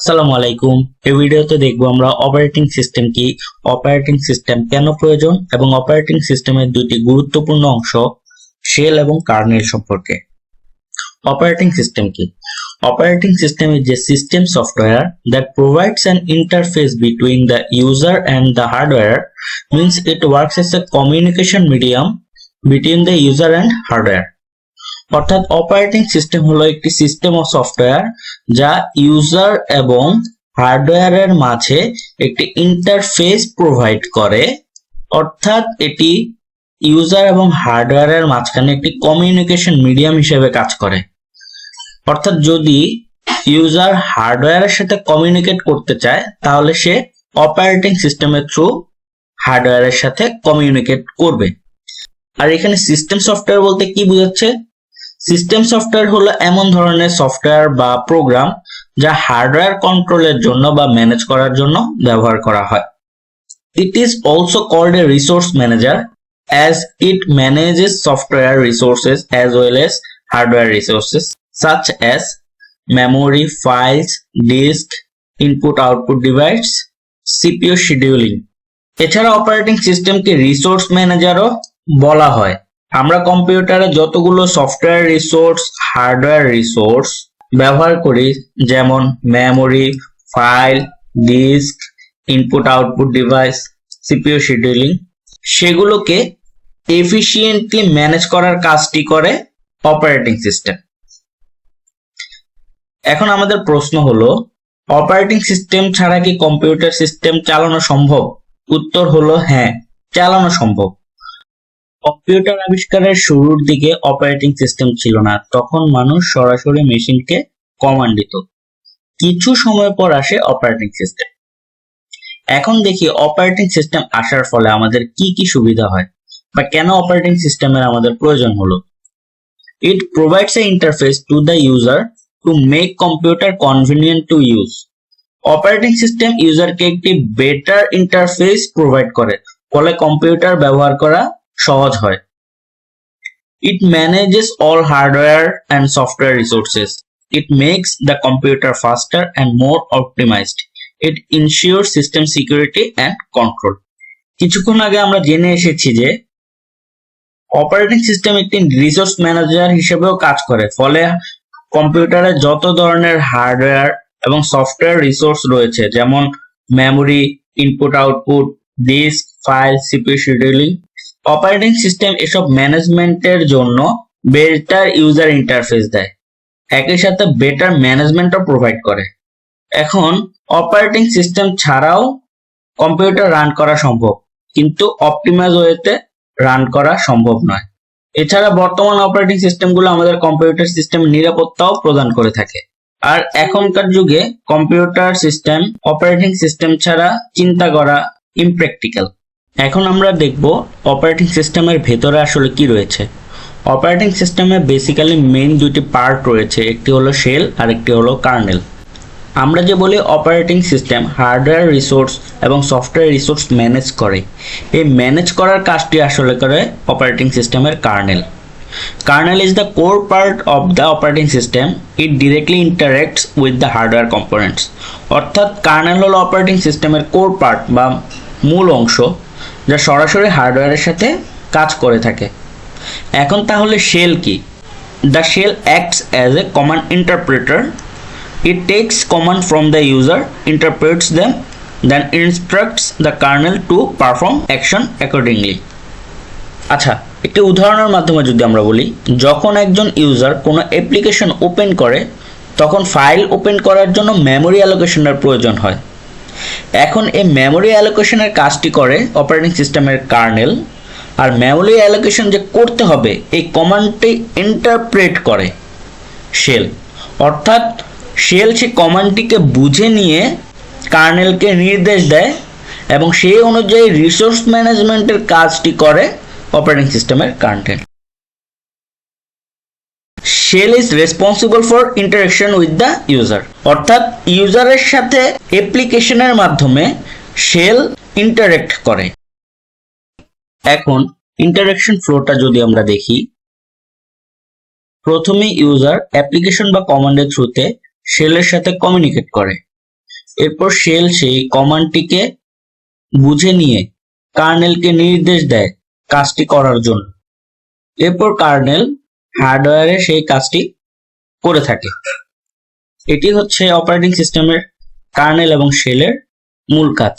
আসসালামু আলাইকুম। এই ভিডিওতে দেখবো আমরা অপারেটিং সিস্টেম কি, অপারেটিং সিস্টেম কেন প্রয়োজন এবং অপারেটিং সিস্টেমের দুটি গুরুত্বপূর্ণ অংশ শেল এবং কার্নেল সম্পর্কে। অপারেটিং সিস্টেম কি? Operating system is a system software that provides an interface between the user and the hardware, means it works as a communication medium between the user and hardware. অর্থাৎ operating system হলো একটি system of software যা user এবং হার্ডওয়্যারের মাঝে একটি interface provide করে। অর্থাৎ এটি ইউজার এবং হার্ডওয়্যারের মাঝখানে একটি কমিউনিকেশন মিডিয়াম হিসেবে কাজ করে। অর্থাৎ যদি ইউজার হার্ডওয়্যারের সাথে কমিউনিকেট করতে চায় তাহলে সে অপারেটিং সিস্টেমের থ্রু হার্ডওয়্যারের সাথে কমিউনিকেট করবে। আর এখানে সিস্টেম সফটওয়্যার বলতে কি বোঝাচ্ছে? সিস্টেম সফটওয়্যার হলো এমন ধরনের সফটওয়্যার বা প্রোগ্রাম যা হার্ডওয়্যার কন্ট্রোলের জন্য বা ম্যানেজ করার জন্য ব্যবহার করা হয়। It is also called a resource manager as it manages software resources as well as hardware resources such as memory, files, disk, input-output device, CPU scheduling. এছাড়া অপারেটিং সিস্টেমকে রিসোর্স ম্যানেজারও বলা হয়। আমরা কম্পিউটারে যতগুলো সফটওয়্যার রিসোর্স, হার্ডওয়্যার রিসোর্স ব্যবহার করি, যেমন memory, file, disk, input output device, CPU scheduling, সেগুলোকে এফিশিয়েন্টলি ম্যানেজ করার কাজটি করে অপারেটিং সিস্টেম। এখন আমাদের প্রশ্ন হলো, অপারেটিং সিস্টেম ছাড়া কি কম্পিউটার সিস্টেম চালানো সম্ভব? উত্তর হলো হ্যাঁ, চালানো সম্ভব। কম্পিউটার আবিষ্কারের শুরুর দিকে অপারেটিং সিস্টেম ছিল না, তখন মানুষ সরাসরি মেশিনকে কমান্ড দিত। কিছু সময় পর আসে অপারেটিং সিস্টেম। এখন দেখি অপারেটিং সিস্টেম আসার ফলে আমাদের কি কি সুবিধা হয় বা কেন অপারেটিং সিস্টেমের আমাদের প্রয়োজন হলো। It provides a interface to the user to make computer convenient to use. Operating system ইউজারকে একটি বেটার ইন্টারফেস প্রোভাইড করে, ফলে কম্পিউটার ব্যবহার করা সহজ হয়। It manages all hardware and software resources. It makes the computer faster and more optimized. It ensure system security and control. কিছুক্ষণ আগে আমরা জেনে এসেছি যে অপারেটিং সিস্টেম একটি রিসোর্স ম্যানেজার হিসেবেও কাজ করে, ফলে কম্পিউটারে যত ধরনের হার্ডওয়্যার এবং সফটওয়্যার রিসোর্স রয়েছে, যেমন memory, input output, disk, file, CPU scheduling, operating system এসব ম্যানেজমেন্টের জন্য বেটার ইউজার ইন্টারফেস দেয়, একই সাথে বেটার ম্যানেজমেন্টও প্রোভাইড করে। এখন অপারেটিং সিস্টেম ছাড়াও কম্পিউটার রান করা সম্ভব, কিন্তু অপটিমাইজ ওয়েতে রান করা সম্ভব নয়। এছাড়া বর্তমান অপারেটিং সিস্টেমগুলো আমাদের কম্পিউটার সিস্টেমের নিরাপত্তাও প্রদান করে থাকে। আর এখনকার যুগে কম্পিউটার সিস্টেম অপারেটিং সিস্টেম ছাড়া চিন্তা করা ইমপ্র্যাকটিক্যাল। এখন আমরা দেখব অপারেটিং সিস্টেমের ভেতরে আসলে কি রয়েছে। অপারেটিং সিস্টেমে বেসিক্যালি মেইন দুটি পার্ট রয়েছে, একটি হলো শেল আর একটি হলো কার্নেল। আমরা যে বলি অপারেটিং সিস্টেম হার্ডওয়্যার রিসোর্স এবং সফটওয়্যার রিসোর্স ম্যানেজ করে, এই ম্যানেজ করার কাজটি আসলে করে অপারেটিং সিস্টেমের kernel. Kernel is the core part of the operating system. It directly interacts with the hardware components. অর্থাৎ কার্নেল হলো অপারেটিং সিস্টেমের কোর পার্ট বা মূল অংশ, যা সরাসরি হার্ডওয়্যারের সাথে কাজ করে থাকে। এখন তাহলে শেল কি? The shell acts as a command interpreter. It takes command from the user, interprets them, then instructs the kernel to perform action accordingly. আচ্ছা, একটি উদাহরণের মাধ্যমে যদি আমরা বলি, যখন একজন ইউজার কোনো অ্যাপ্লিকেশন ওপেন করে তখন ফাইল ওপেন করার জন্য মেমোরি অ্যালোকেশনের প্রয়োজন হয়। এখন এই মেমোরি অ্যালোকেশনের কাজটি করে অপারেটিং সিস্টেমের কার্নেল, আর মেমোরি অ্যালোকেশন যে করতে হবে এই কমান্ডটি ইন্টারপ্রেট করে শেল। অর্থাৎ শেল সে কমান্ডটিকে বুঝে নিয়ে কার্নেলকে নির্দেশ দেয় এবং সেই অনুযায়ী রিসোর্স ম্যানেজমেন্টের কাজটি করে অপারেটিং সিস্টেমের কার্নেল। Shell is responsible for interaction with the user. অর্থাৎ ইউজারের সাথে অ্যাপ্লিকেশনের মাধ্যমে শেল ইন্টারেক্ট করে। এখন ইন্টারাকশন ফ্লোটা যদি আমরা দেখি, প্রথমে ইউজার অ্যাপ্লিকেশন বা কমান্ডের থ্রুতে শেলের সাথে কমিউনিকেট করে। এরপর শেল সেই কমান্ডটিকে বুঝে নিয়ে কার্নেলকে নির্দেশ দেয় কাজটি করার জন্য। এরপর কার্নেল হার্ডওয়্যারে সেই কাজটি করে থাকে। এটি হচ্ছে অপারেটিং সিস্টেমের কার্নেল এবং শেলের মূল কাজ।